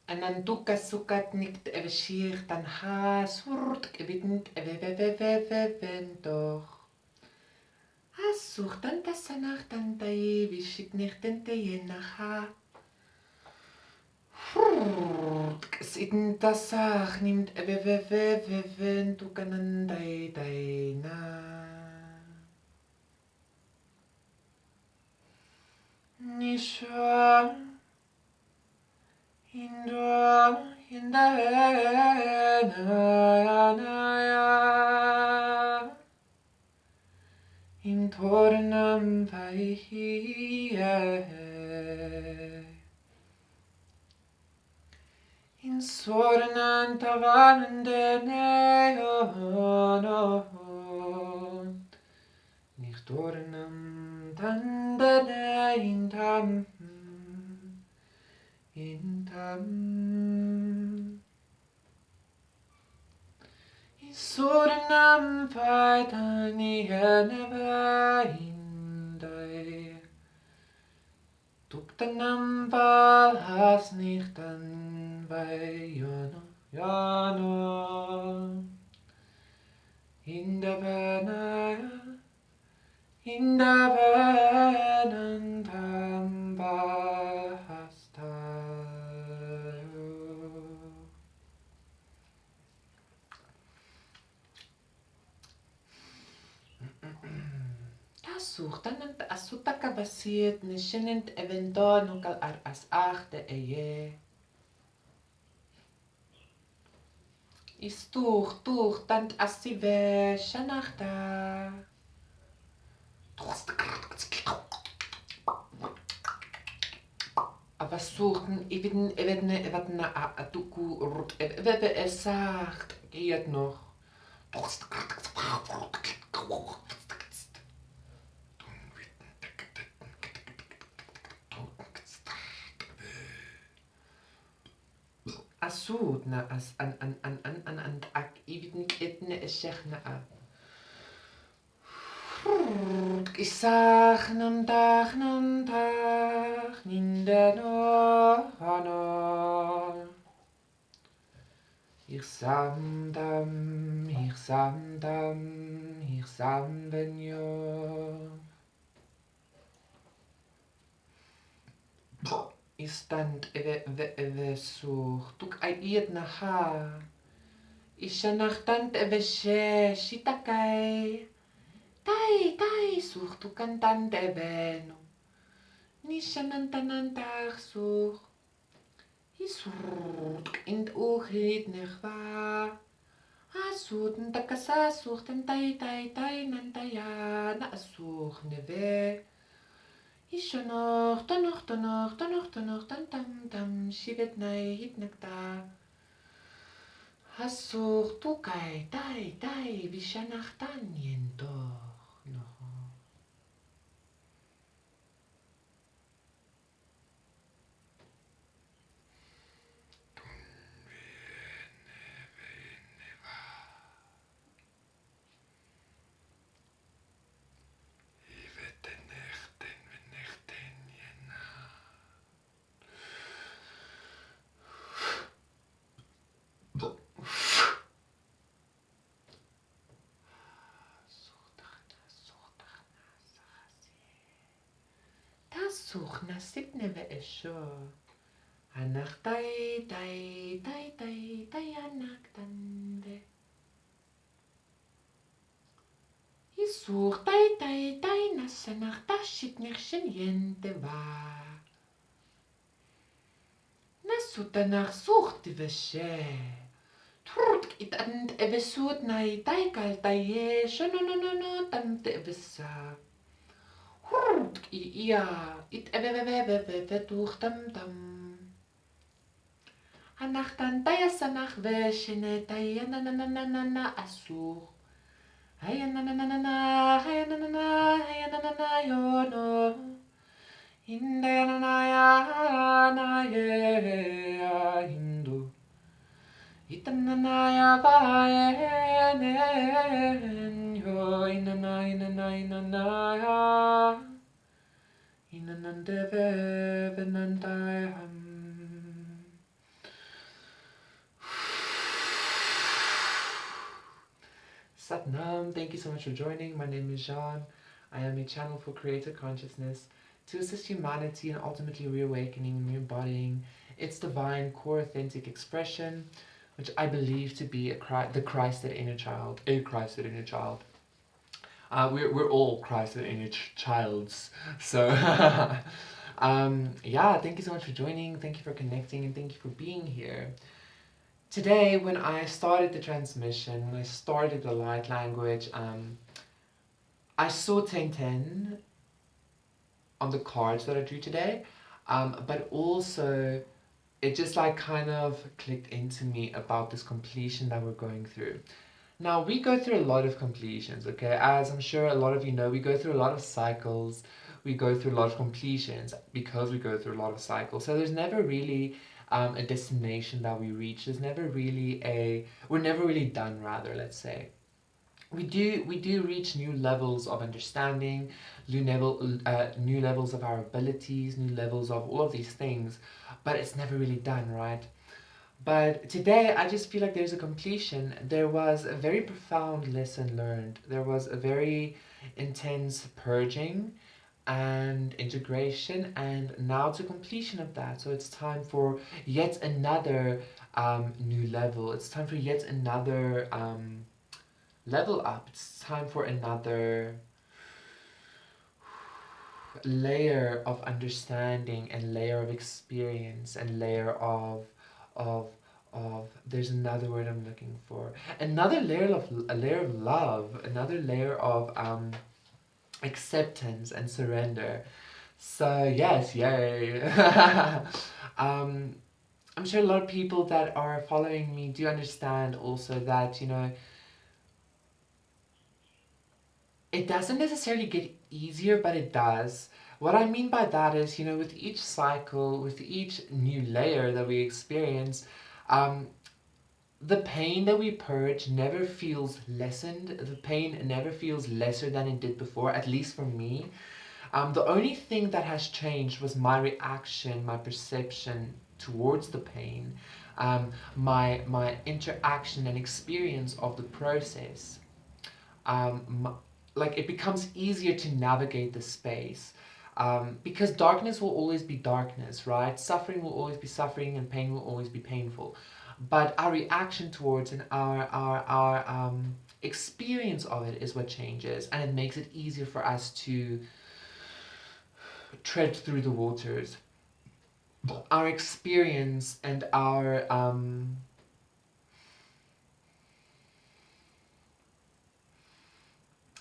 Anantukasukat nikt eveshir tan ha surt gebitnt eveveveveventoch. Asuch tan tasanach tan tai vishit nichten te yenacha. Sitten tasach nimmt eveveveventukanandai daina. Nishwa. In tornam vaihie in sornan tavanende neon nicht tornam tandene in tam Surinam vaitani heneva indai Tuktanam valhas nichtan vai Jano Indavenantam valhastayo. Suhtanant asutaka basiet nishinint eventon nukal ar as achte eye. Is tuch tant asive shanachta. Aber suchten evedne atuku rut eveve esacht geht noch. Asud na as an ak ibitnik etne eshechna a. Isach nam tach nindeno hano. Ich samdam benyo. Istant eve such, tuk ai iet na ha. Ishanachtant eve she, shitakai. Tai, such, tukantant eve no. Nishanantanantach such. Isruk, int uchit nechwa. Asut, ntakasa such, tantai, nantaya, na such, neve. Ishanoch, tanoch, tam, shivet nai, hitnakta. Hasuch, tukai, tai, vishanach tanien doch, no. Such na sitneve esho. Anak tai, anak tande. Isuch tai, nasanach tashit nechshen yente va. Nasutanach sucht veshe. Trut it and evesut nai taikal taye, no, tante evesa. Hurrt ia, it eveveveveve tam. Anach tantaya sanach veshene taya na asur. Haya na yono. Hinde na ye hindu. Itanana vaenen yo inana inanande venantayam. Satnam, thank you so much for joining. My name is Jean. I am a channel for creator consciousness to assist humanity in ultimately reawakening and embodying its divine, core, authentic expression, which I believe to be the Christed inner child, a Christed inner child. We're all Christed inner childs. So, yeah, thank you so much for joining. Thank you for connecting, and thank you for being here. Today, when I started the transmission, when I started the light language, I saw 1010 on the cards that I drew today, but also it just like kind of clicked into me about this completion that we're going through. Now, we go through a lot of completions, okay? As I'm sure a lot of you know, we go through a lot of cycles, we go through a lot of completions because we go through a lot of cycles. So there's never really a destination that we reach. There's never really we're never really done, rather, let's say. We do reach new levels of understanding, new levels of our abilities, new levels of all of these things, but it's never really done, right? But today, I just feel like there's a completion. There was a very profound lesson learned. There was a very intense purging and integration, and now to completion of that. So it's time for yet another new level. It's time for yet another level up. It's time for another layer of understanding and layer of experience and layer of there's another word I'm looking for, another layer of love, another layer of acceptance and surrender. So yes, yay. I'm sure a lot of people that are following me do understand also that, you know, it doesn't necessarily get easier, but it does. What I mean by that is, you know, with each cycle, with each new layer that we experience, um, the pain that we purge never feels lessened. The pain never feels lesser than it did before, at least for me. The only thing that has changed was my reaction, my perception towards the pain, my interaction and experience of the process. Like it becomes easier to navigate the space, because darkness will always be darkness, right? Suffering will always be suffering, and pain will always be painful. But our reaction towards and our experience of it is what changes, and it makes it easier for us to tread through the waters. Our experience and our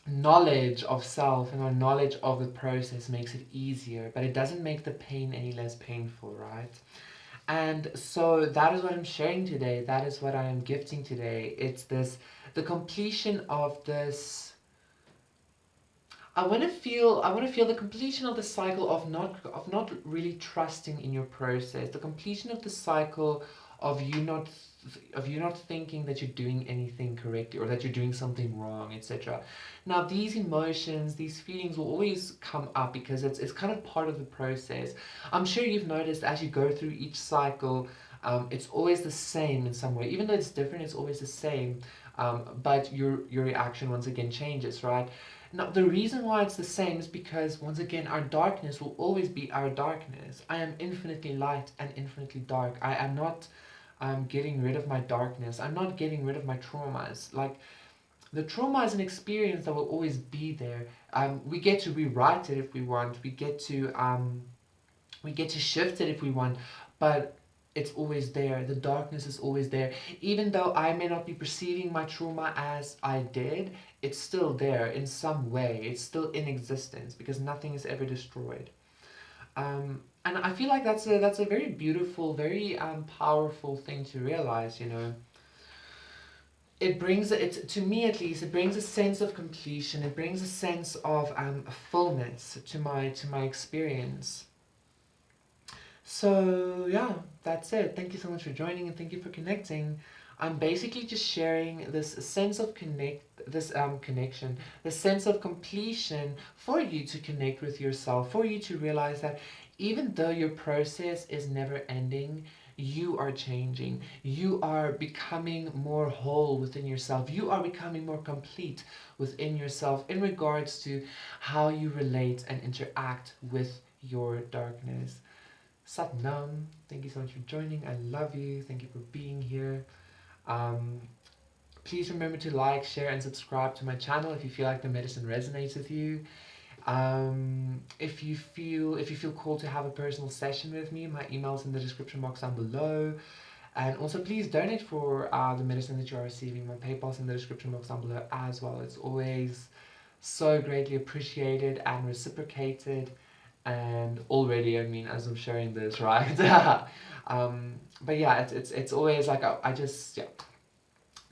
knowledge of self and our knowledge of the process makes it easier, but it doesn't make the pain any less painful, right? And so that is what I'm sharing today. That is what I am gifting today. It's the completion of this. I want to feel the completion of the cycle of not really trusting in your process. The completion of the cycle of you not thinking that you're doing anything correctly or that you're doing something wrong, etc. Now these emotions, these feelings will always come up because it's kind of part of the process. I'm sure you've noticed as you go through each cycle, it's always the same in some way. Even though it's different, it's always the same. But your reaction once again changes, right? Now, the reason why it's the same is because, once again, our darkness will always be our darkness. I am infinitely light and infinitely dark. I am not getting rid of my darkness. I'm not getting rid of my traumas. Like, the trauma is an experience that will always be there. We get to rewrite it if we want. We get to shift it if we want, but it's always there. The darkness is always there. Even though I may not be perceiving my trauma as I did, it's still there in some way. It's still in existence because nothing is ever destroyed. And I feel like that's a very beautiful, very powerful thing to realize. You know, it brings it to me at least. It brings a sense of completion. It brings a sense of fullness to my experience. So yeah, that's it. Thank you so much for joining and thank you for connecting. I'm basically just sharing this sense of connection, the sense of completion for you to connect with yourself, for you to realize that even though your process is never ending, you are changing. You are becoming more whole within yourself. You are becoming more complete within yourself in regards to how you relate and interact with your darkness. Sat Nam, thank you so much for joining. I love you. Thank you for being here. Um, Please remember to like, share, and subscribe to my channel if you feel like the medicine resonates with you. If you feel called to have a personal session with me, my email's in the description box down below. And also please donate for the medicine that you are receiving. My PayPal's in the description box down below as well. It's always so greatly appreciated and reciprocated. And already, I mean, as I'm sharing this, right? But yeah, it's always like I just, yeah.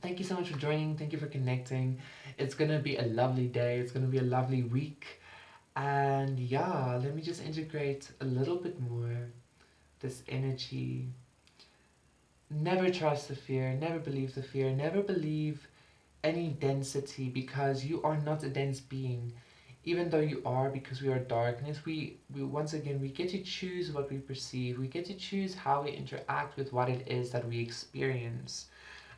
Thank you so much for joining. Thank you for connecting. It's gonna be a lovely day. It's gonna be a lovely week. And yeah, let me just integrate a little bit more this energy. Never trust the fear, never believe the fear, never believe any density, because you are not a dense being. Even though you are, because we are darkness, we once again, we get to choose what we perceive. We get to choose how we interact with what it is that we experience.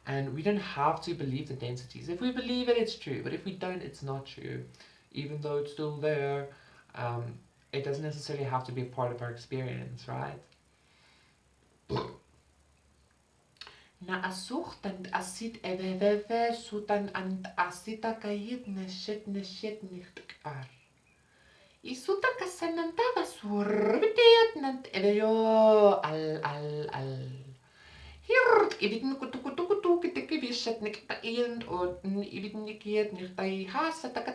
And we don't have to believe the densities. If we believe it, it's true. But if we don't, it's not true. Even though it's still there, um, it doesn't necessarily have to be a part of our experience, right? Na asuchtan asit eveveve sutan and asita kayit neshet nicht ar. Isuta kasanantava surbitiat nant eveyo al. Hirt ibidin kutu kitiki vishat nikta iend or ibidin nikiet niktai hasa taka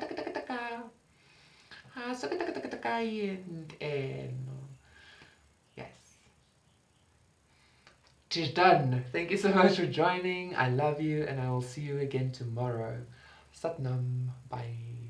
hasa taka iend and yes. Tis done. Thank you so much for joining. I love you and I will see you again tomorrow. Satnam. Bye.